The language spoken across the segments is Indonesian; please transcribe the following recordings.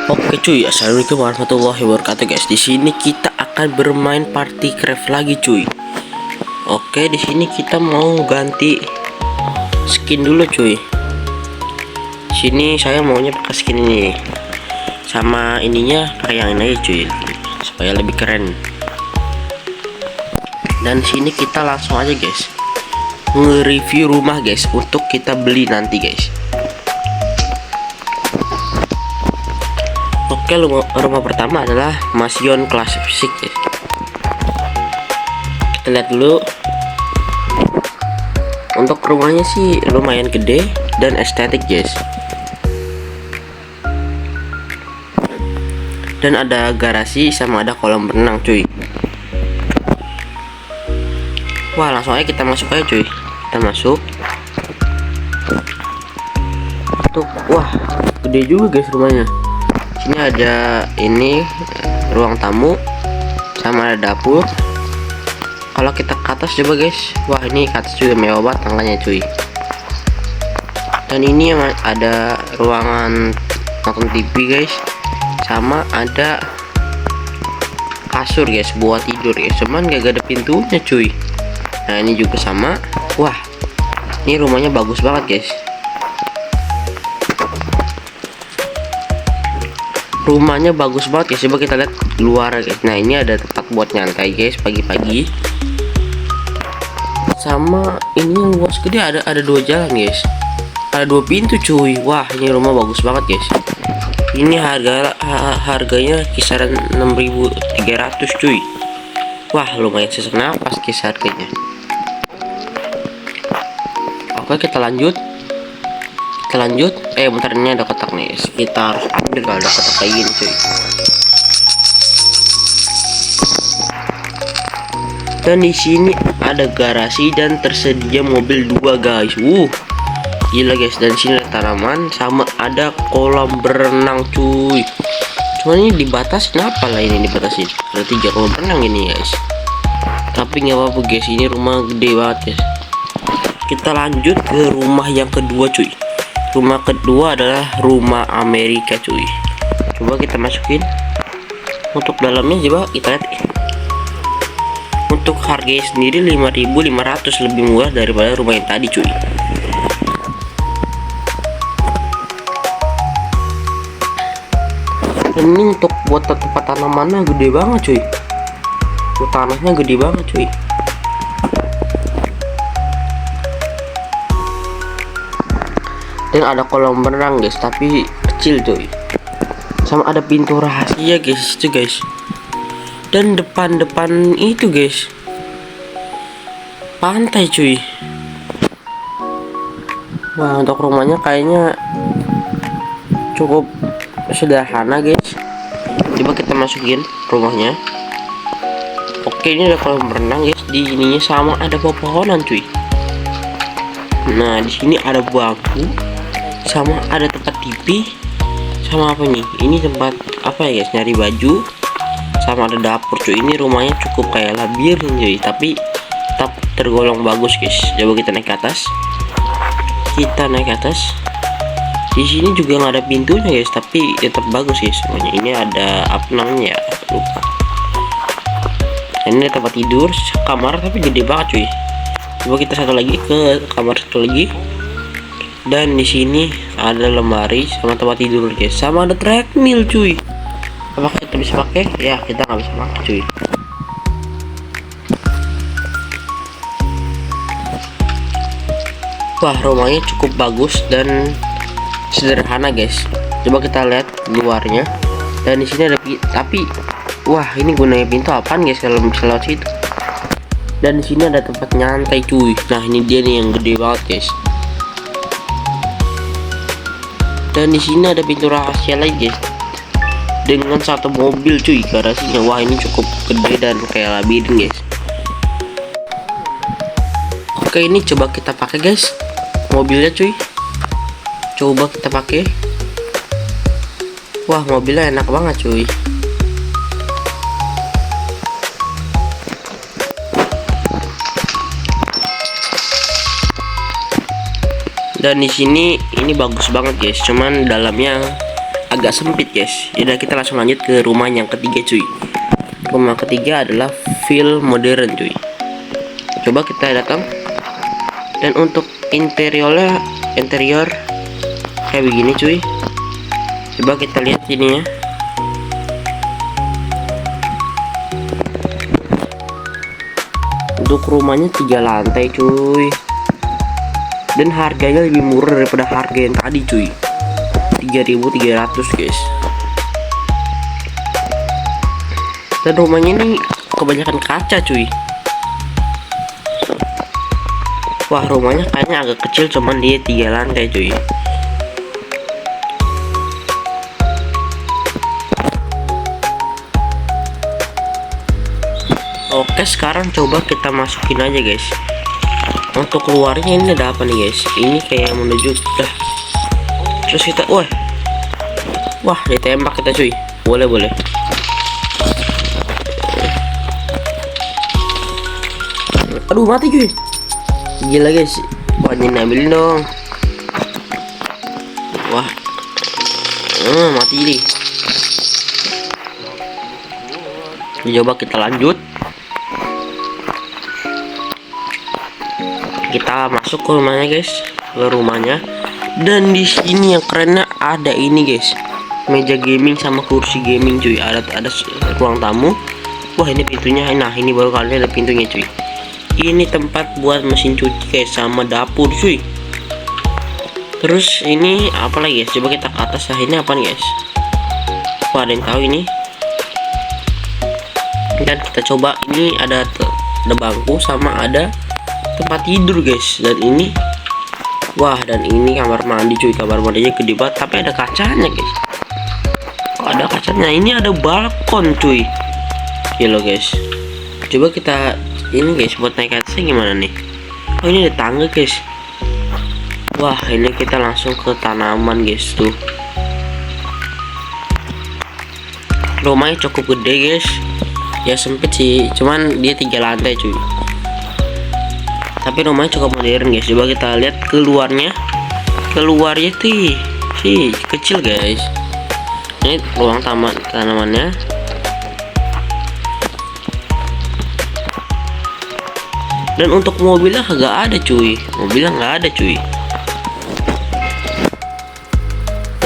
Oke cuy, assalamualaikum warahmatullahi wabarakatuh guys. Di sini kita akan bermain party craft lagi cuy. Oke, di sini kita mau ganti skin dulu cuy. Sini saya maunya pakai skin ini, sama ininya pakai yang ini aja cuy, supaya lebih keren. Dan sini kita langsung aja guys, nge-review rumah guys, untuk kita beli nanti guys. Oke, rumah pertama adalah Mansion Classic guys. Kita lihat dulu. Untuk rumahnya sih lumayan gede dan estetik guys. Dan ada garasi sama ada kolam renang cuy. Wah, langsung aja kita masuk aja cuy. Kita masuk. Tuh, wah, gede juga guys rumahnya. Sini ada ini ruang tamu sama ada dapur. Kalau kita ke atas coba guys, wah ini ke atas juga mewah banget tangganya cuy. Dan ini ada ruangan nonton TV guys, sama ada kasur guys buat tidur ya, cuman gak ada pintunya cuy. Nah ini juga sama. Wah, ini rumahnya bagus banget guys. Rumahnya bagus banget guys. Coba kita lihat luar guys. Nah ini ada tempat buat nyantai guys pagi-pagi. Sama ini yang luas gede, ada dua jalan guys. Ada dua pintu cuy. Wah ini rumah bagus banget guys. Ini harganya kisaran 6.300 cuy. Wah lumayan sesak nafas guys harganya. Oke kita lanjut. Bentar, ini ada kotak nih, kita harus ambil kalau ada kotak kayak gini cuy. Dan di sini ada garasi dan tersedia mobil 2 guys. Gila guys. Dan sini ada tanaman sama ada kolam berenang cuy. Cuman ini dibatasin, apa lah ini dibatasin? Ada 3 kolam berenang ini guys. Tapi nggak apa-apa guys, ini rumah gede banget guys. Kita lanjut ke rumah yang kedua cuy. Rumah kedua adalah rumah Amerika cuy. Coba kita masukin. Untuk dalamnya coba kita lihat. Untuk harganya sendiri 5.500, lebih murah daripada rumah yang tadi cuy. Ini untuk buat tempat tanamannya gede banget cuy. Tanahnya gede banget cuy. Dan ada kolam berenang guys, tapi kecil cuy. Sama ada pintu rahasia guys itu guys. Dan depan itu guys, pantai cuy. Wah untuk rumahnya kayaknya cukup sederhana guys. Coba kita masukin rumahnya. Oke, ini ada kolam berenang guys. Di ininya sama ada pepohonan cuy. Nah di sini ada bangku, sama ada tempat TV, sama apa nih? Ini tempat apa ya guys? Nyari baju, sama ada dapur cuy. Ini rumahnya cukup kayak labirin cuy, tapi tetap tergolong bagus guys. Coba kita naik ke atas. Di sini juga nggak ada pintunya guys, tapi tetap bagus guys semuanya. Ini ada apa namanya ya? Lupa. Ini ada tempat tidur, kamar tapi gede banget cuy. Coba kita satu lagi ke kamar satu lagi. Dan di sini ada lemari sama tempat tidur guys, sama ada treadmill cuy. Apakah kita bisa pakai? Ya kita nggak bisa pakai cuy. Wah rumahnya cukup bagus dan sederhana guys. Coba kita lihat luarnya. Dan di sini ada tapi wah ini gunanya pintu apaan guys kalau bisa lewat situ. Dan di sini ada tempat nyantai cuy. Nah ini dia nih yang gede banget guys. Dan di sini ada pintu rahasia lagi guys, dengan satu mobil cuy garasinya. Wah ini cukup gede dan kayak labirin guys. Oke ini coba kita pakai guys mobilnya cuy. Coba kita pakai. Wah mobilnya enak banget cuy. Dan di sini ini bagus banget guys, cuman dalamnya agak sempit guys. Yaudah kita langsung lanjut ke rumah yang ketiga cuy. Rumah ketiga adalah feel modern cuy. Coba kita datang. Dan untuk interior kayak begini cuy. Coba kita lihat ini ya. Untuk rumahnya 3 lantai cuy. Dan harganya lebih murah daripada harga yang tadi cuy. 3.300 guys. Dan rumahnya ini kebanyakan kaca cuy. Wah, rumahnya kayaknya agak kecil, cuman dia 3 lantai cuy. Oke, sekarang coba kita masukin aja guys. Untuk keluarnya ini ada apa nih guys? Ini kayak menuju dah. Terus kita wah ditembak kita cuy. Boleh. Aduh, mati cuy. Gila guys. Wah, ini ambilin dong. Wah. Mati nih. Coba kita lanjut. Kita masuk ke rumahnya guys. Ke rumahnya. Dan di sini yang kerennya ada ini guys. Meja gaming sama kursi gaming cuy. Ada ruang tamu. Wah, ini pintunya. Nah, ini baru kali ada pintunya cuy. Ini tempat buat mesin cuci guys, sama dapur cuy. Terus ini apa lagi guys? Coba kita ke atas. Nah, ini apa nih guys? Wah, ada yang tahu ini. Dan kita coba, ini ada bangku sama ada tempat tidur guys. Dan ini dan ini kamar mandi cuy. Kamar mandinya gede banget, tapi ada kacanya guys. Oh, ada kacanya. Ini ada balkon cuy. Gila guys. Coba kita ini guys, buat naik atasnya gimana nih? Oh, ini ada tangga guys. Wah, ini kita langsung ke tanaman guys tuh. Rumahnya cukup gede guys. Ya sempit sih, cuman dia 3 lantai cuy. Tapi rumahnya cukup modern guys. Coba kita lihat keluarnya. Keluarnya sih kecil guys. Ini ruang tanamannya. Dan untuk mobilnya nggak ada cuy.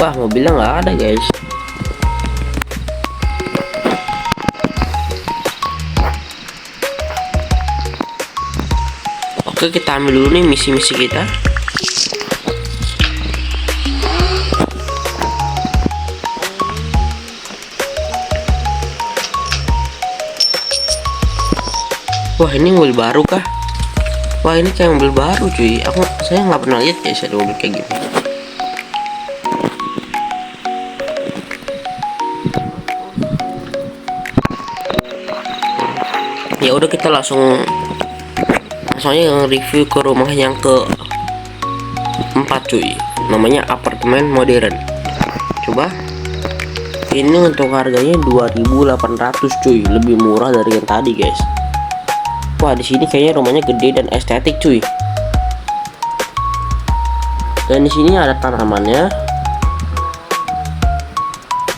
Wah, mobilnya nggak ada guys. Oke, kita ambil dulu nih misi-misi kita. Wah, ini mobil baru kah? Wah, ini kayak mobil baru cuy. Saya nggak pernah lihat guys ada mobil kayak gini. Ya udah, kita langsung aja review ke rumah yang ke-4 cuy. Namanya apartemen modern. Coba. Ini untuk harganya 2.800 cuy. Lebih murah dari yang tadi guys. Wah, di sini kayaknya rumahnya gede dan estetik cuy. Dan di sini ada tanamannya.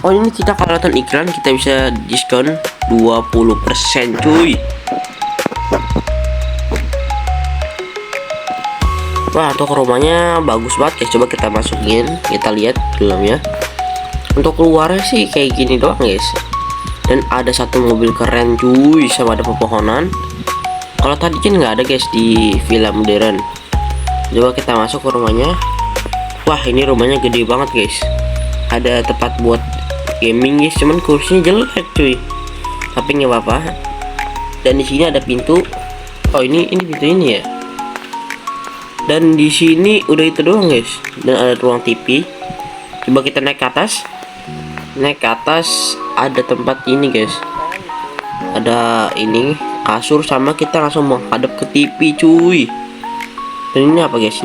Oh, ini kita kalau nonton iklan kita bisa diskon 20% cuy. Wah, untuk rumahnya bagus banget guys. Coba kita masukin, kita lihat dalamnya. Untuk keluarnya sih kayak gini doang guys. Dan ada satu mobil keren cuy, sama ada pepohonan. Kalau tadi kan nggak ada guys di villa modern. Coba kita masuk ke rumahnya. Wah, ini rumahnya gede banget guys. Ada tempat buat gaming guys, cuman kursinya jelek cuy. Tapi nggak apa-apa. Dan di sini ada pintu. Oh, ini pintu ini ya. Dan di sini udah itu doang guys. Dan ada ruang TV. Coba kita naik ke atas. Ada tempat ini guys. Ada ini kasur, sama kita langsung menghadap ke TV cuy. Dan ini apa guys?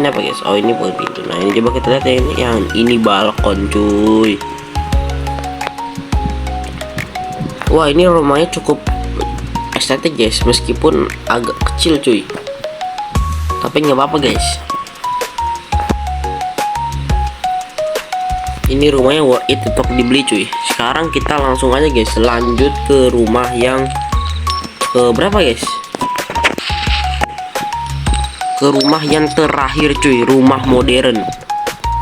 Oh, ini buat pintu. Nah, ini coba kita lihat yang ini balkon cuy. Wah, ini rumahnya cukup estetik guys, meskipun agak kecil cuy. Tapi nggak apa-apa guys. Ini rumahnya worth it untuk dibeli cuy. Sekarang kita langsung aja guys, lanjut ke rumah yang ke berapa guys? Ke rumah yang terakhir cuy, rumah modern.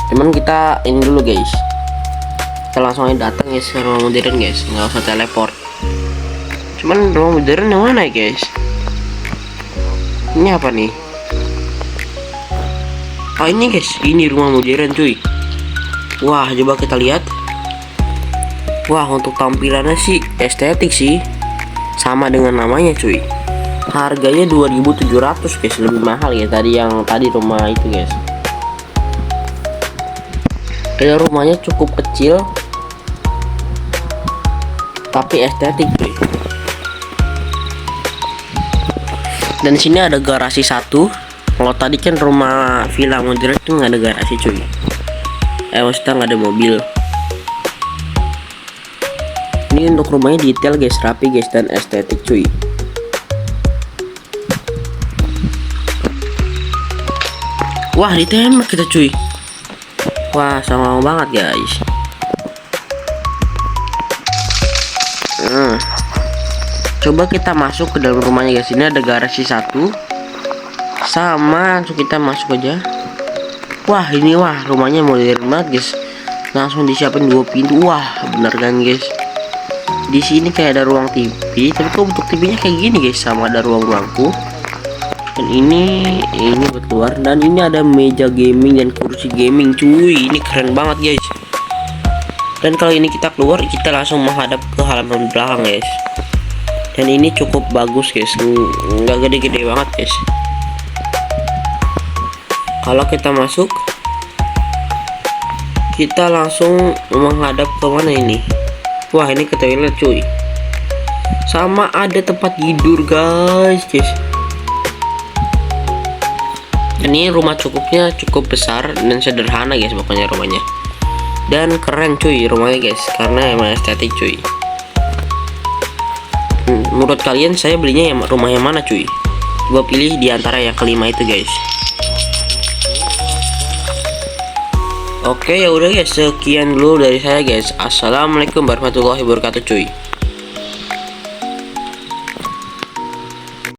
Cuman kita ini dulu guys, kita langsung aja datang guys ke rumah modern guys, nggak usah teleport. Cuman rumah modern yang mana ya guys? Ini apa nih? Oh ini guys, ini rumah modern cuy. Wah, coba kita lihat. Wah, untuk tampilannya sih estetik sih, sama dengan namanya cuy. Harganya 2.700 guys, lebih mahal ya tadi yang tadi rumah itu guys. Dan rumahnya cukup kecil tapi estetik cuy. Dan sini ada garasi satu. Kalau tadi kan rumah villa modern itu nggak ada garasi cuy. Maksudnya nggak ada mobil. Ini untuk rumahnya detail guys, rapi guys, dan estetik cuy. Wah, ditembak kita cuy. Wah, sama banget guys. Coba kita masuk ke dalam rumahnya guys. Ini ada garasi satu. Sama, langsung kita masuk aja. Wah, ini wah rumahnya modern banget guys. Langsung disiapin 2 pintu. Wah, bener kan guys. Di sini kayak ada ruang TV, tapi kok bentuk TV-nya kayak gini guys, sama ada ruang bangku. Dan ini buat keluar. Dan ini ada meja gaming dan kursi gaming cuy. Ini keren banget guys. Dan kalau ini kita keluar, kita langsung menghadap ke halaman belakang guys. Dan ini cukup bagus guys, nggak gede-gede banget guys. Kalau kita masuk, kita langsung menghadap ke mana ini? Wah, ini ke toilet cuy. Sama ada tempat tidur guys. Ini rumah cukup besar dan sederhana guys, pokoknya rumahnya. Dan keren cuy rumahnya guys, karena emang estetik cuy. Menurut kalian saya belinya rumah yang mana cuy? Coba pilih di antara yang kelima itu guys. Oke, ya udah guys, sekian dulu dari saya guys. Assalamualaikum warahmatullahi wabarakatuh cuy.